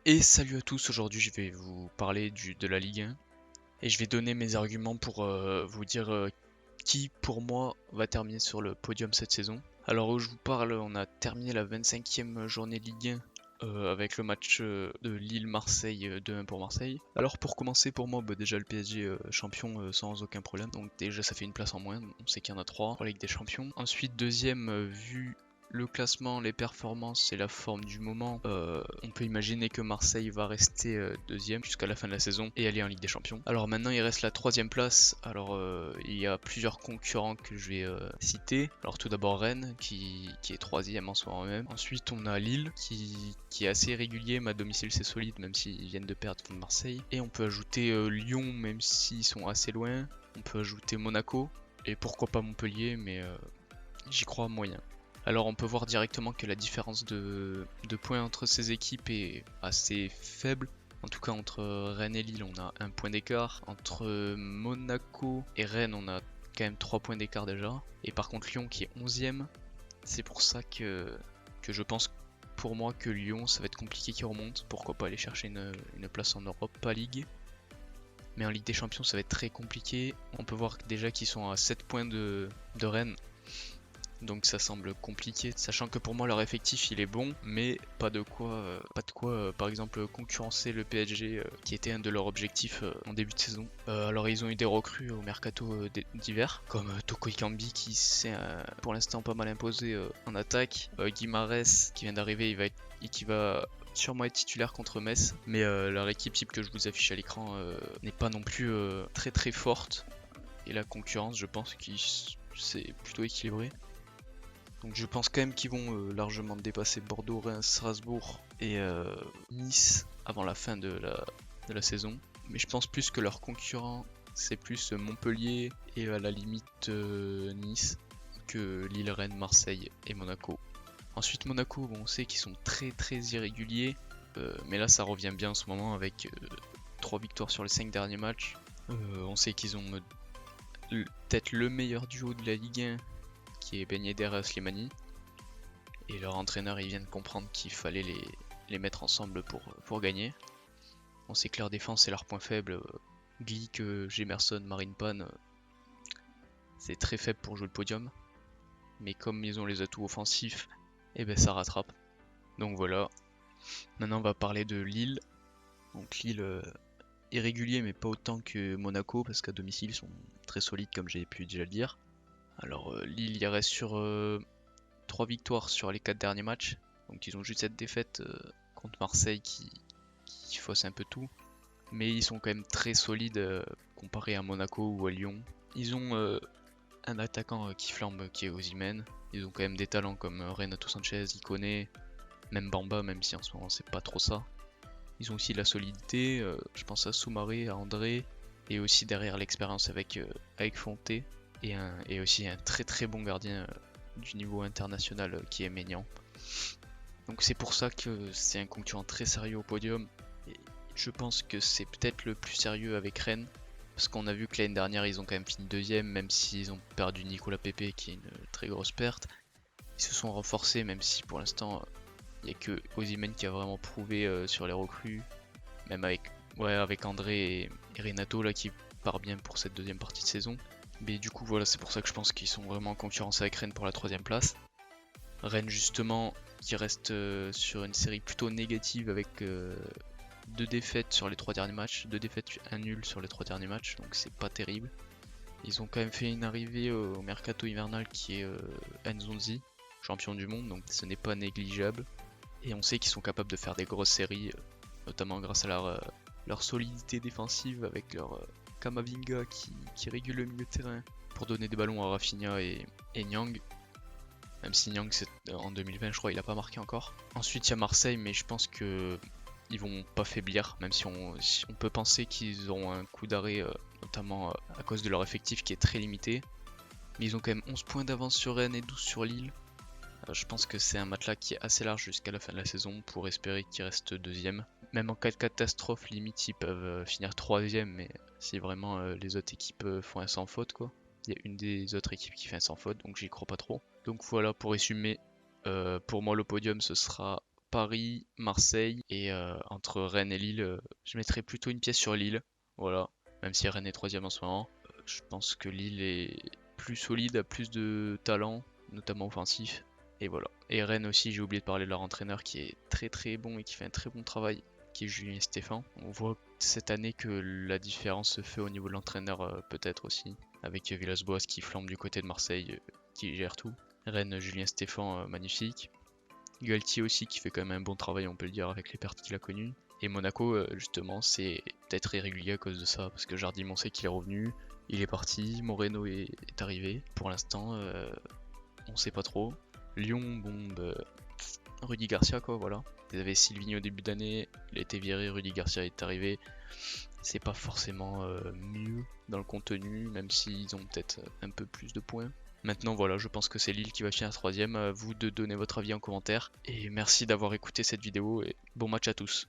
Et salut à tous, aujourd'hui je vais vous parler de la Ligue 1 et je vais donner mes arguments pour vous dire qui pour moi va terminer sur le podium cette saison. Alors où je vous parle, on a terminé la 25e journée de Ligue 1 avec le match de Lille-Marseille 2-1 pour Marseille. Alors pour commencer pour moi, déjà le PSG champion sans aucun problème, donc déjà ça fait une place en moins, on sait qu'il y en a 3 pour la Ligue des Champions. Ensuite deuxième, vu le classement, les performances et la forme du moment, on peut imaginer que Marseille va rester deuxième jusqu'à la fin de la saison et aller en Ligue des Champions. Alors maintenant il reste la troisième place. Alors il y a plusieurs concurrents que je vais citer. Alors tout d'abord Rennes qui est troisième en soi même. Ensuite on a Lille qui est assez régulier, mais à domicile c'est solide même s'ils viennent de perdre contre Marseille. Et on peut ajouter Lyon même s'ils sont assez loin. On peut ajouter Monaco et pourquoi pas Montpellier, mais j'y crois moyen. Alors on peut voir directement que la différence de points entre ces équipes est assez faible. En tout cas entre Rennes et Lille on a un point d'écart. Entre Monaco et Rennes on a quand même 3 points d'écart déjà. Et par contre Lyon qui est 11ème, c'est pour ça que je pense pour moi que Lyon ça va être compliqué qu'ils remontent. Pourquoi pas aller chercher une place en Europa League. Mais en Ligue des Champions ça va être très compliqué. On peut voir déjà qu'ils sont à 7 points de Rennes. Donc ça semble compliqué, sachant que pour moi leur effectif il est bon, mais pas de quoi par exemple concurrencer le PSG qui était un de leurs objectifs en début de saison. Alors ils ont eu des recrues au mercato d'hiver, comme Toko Ekambi qui s'est pour l'instant pas mal imposé en attaque, Guimarães qui vient d'arriver et qui va sûrement être titulaire contre Metz, mais leur équipe type que je vous affiche à l'écran n'est pas non plus très très forte, et la concurrence je pense que c'est plutôt équilibré. Donc je pense quand même qu'ils vont largement dépasser Bordeaux, Reims, Strasbourg et Nice avant la fin de la saison. Mais je pense plus que leurs concurrents, c'est plus Montpellier et à la limite Nice que Lille, Rennes, Marseille et Monaco. Ensuite Monaco, bon, on sait qu'ils sont très très irréguliers, mais là ça revient bien en ce moment avec 3 victoires sur les 5 derniers matchs. On sait qu'ils ont peut-être le meilleur duo de la Ligue 1 qui est Ben Yedder et Slimani. Et leur entraîneur, ils viennent comprendre qu'il fallait les mettre ensemble pour gagner. On sait que leur défense est leur point faible. Glick, Gemerson, Marine Pan, c'est très faible pour jouer le podium. Mais comme ils ont les atouts offensifs, et ben ça rattrape. Donc voilà. Maintenant on va parler de Lille. Donc Lille irrégulier mais pas autant que Monaco parce qu'à domicile ils sont très solides comme j'ai pu déjà le dire. Alors Lille il reste sur 3 victoires sur les 4 derniers matchs. Donc ils ont juste cette défaite contre Marseille qui fausse un peu tout. Mais ils sont quand même très solides comparé à Monaco ou à Lyon. Ils ont un attaquant qui flambe qui est Osimhen. Ils ont quand même des talents comme Renato Sanchez, Ikoné, même Bamba, même si en ce moment c'est pas trop ça. Ils ont aussi de la solidité, je pense à Soumaré, à André, et aussi derrière l'expérience avec Fonté, et aussi un très très bon gardien du niveau international qui est Maignan. Donc c'est pour ça que c'est un concurrent très sérieux au podium. Et je pense que c'est peut-être le plus sérieux avec Rennes. Parce qu'on a vu que l'année dernière ils ont quand même fini deuxième, même s'ils ont perdu Nicolas Pepe qui est une très grosse perte. Ils se sont renforcés même si pour l'instant il n'y a que Osimhen qui a vraiment prouvé sur les recrues. Même avec André et Renato là qui part bien pour cette deuxième partie de saison. Mais du coup voilà, c'est pour ça que je pense qu'ils sont vraiment en concurrence avec Rennes pour la troisième place. Rennes justement qui reste sur une série plutôt négative avec 2 défaites sur les 3 derniers matchs, 2 défaites, 1 nul sur les 3 derniers matchs, donc c'est pas terrible. Ils ont quand même fait une arrivée au mercato hivernal qui est Nzonzi, champion du monde, donc ce n'est pas négligeable. Et on sait qu'ils sont capables de faire des grosses séries, notamment grâce à leur solidité défensive avec leur Kamavinga qui régule le milieu de terrain pour donner des ballons à Rafinha et Nyang. Même si Nyang en 2020 je crois il a pas marqué encore. Ensuite il y a Marseille, mais je pense que ils vont pas faiblir, même si on peut penser qu'ils auront un coup d'arrêt, notamment à cause de leur effectif qui est très limité. Mais ils ont quand même 11 points d'avance sur Rennes et 12 sur Lille. Je pense que c'est un matelas qui est assez large jusqu'à la fin de la saison pour espérer qu'ils restent deuxième. Même en cas de catastrophe, limite ils peuvent finir troisième, mais si vraiment les autres équipes font un sans faute quoi. Il y a une des autres équipes qui fait un sans faute, donc j'y crois pas trop. Donc voilà, pour résumer, pour moi le podium ce sera Paris, Marseille et entre Rennes et Lille, je mettrais plutôt une pièce sur Lille. Voilà, même si Rennes est troisième en ce moment. Je pense que Lille est plus solide, a plus de talent, notamment offensif. Et voilà. Et Rennes aussi, j'ai oublié de parler de leur entraîneur qui est très très bon et qui fait un très bon travail, qui est Julien Stéphan. On voit cette année que la différence se fait au niveau de l'entraîneur peut-être aussi, avec Villas-Boas qui flambe du côté de Marseille, qui gère tout. Rennes, Julien Stéphan, magnifique. Galtier aussi qui fait quand même un bon travail, on peut le dire, avec les pertes qu'il a connues. Et Monaco, justement, c'est peut-être irrégulier à cause de ça, parce que Jardim, on sait qu'il est revenu, il est parti, Moreno est arrivé. Pour l'instant, on sait pas trop. Lyon, bon, Rudy Garcia, quoi, voilà. Vous avez Sylvini au début d'année, il a été viré, Rudy Garcia est arrivé. C'est pas forcément mieux dans le contenu, même s'ils ont peut-être un peu plus de points. Maintenant voilà, je pense que c'est Lille qui va finir troisième. À vous de donner votre avis en commentaire. Et merci d'avoir écouté cette vidéo et bon match à tous.